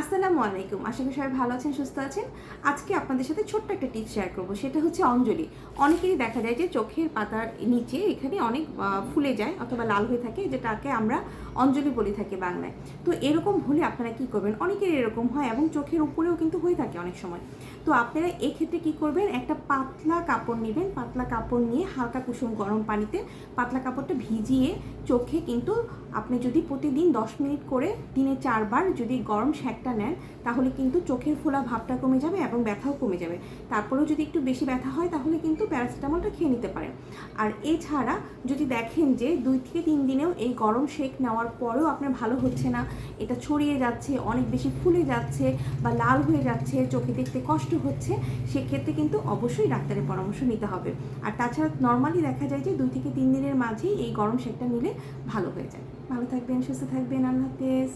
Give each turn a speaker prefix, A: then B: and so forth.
A: আসসালামু আলাইকুম। আশা করি সবাই ভালো আছেন, সুস্থ আছেন। আজকে আপনাদের সাথে ছোট্ট একটা টিপস শেয়ার করব। সেটা হচ্ছে অঞ্জলি। অনেকেরই দেখা যায় যে চোখের পাতার নিচে এখানে অনেক ফুলে যায় অথবা লাল হয়ে থাকে, যেটাকে আমরা অঞ্জলি বলে থাকি বাংলায়। তো এরকম হলে আপনারা কি করবেন? অনেকেরই এরকম হয় এবং চোখের উপরেও কিন্তু হয়ে থাকে অনেক সময়। তো আপনারা এক্ষেত্রে কি করবেন? একটা পাতলা কাপড় নেবেন। পাতলা কাপড় নিয়ে হালকা কুসুম গরম পানিতে পাতলা কাপড়টা ভিজিয়ে চোখে কিন্তু আপনি যদি প্রতিদিন 10 মিনিট করে দিনে 4 বার যদি গরম সেঁকটা নেন, তাহলে কিন্তু চোখের ফোলা ভাবটা কমে যাবে এবং ব্যথাও কমে যাবে। তারপরেও যদি একটু বেশি ব্যথা হয় তাহলে কিন্তু প্যারাসিটামলটা খেয়ে নিতে পারেন। আর এছাড়া যদি দেখেন যে 2 থেকে 3 দিনেও এই গরম সেঁক নেওয়ার পরেও আপনার ভালো হচ্ছে না, এটা ছড়িয়ে যাচ্ছে, অনেক বেশি ফুলে যাচ্ছে বা লাল হয়ে যাচ্ছে, চোখে দেখতে কষ্ট হচ্ছে, সেক্ষেত্রে কিন্তু অবশ্যই ডাক্তারের পরামর্শ নিতে হবে। আর তাছাড়া নর্মালি দেখা যায় যে 2 থেকে 3 দিনের মাঝেই এই গরম সেঁকটা নিলে ভালো হয়ে যায়। ভালো থাকবেন, সুস্থ থাকবেন, আল্লাহ হাফেজ।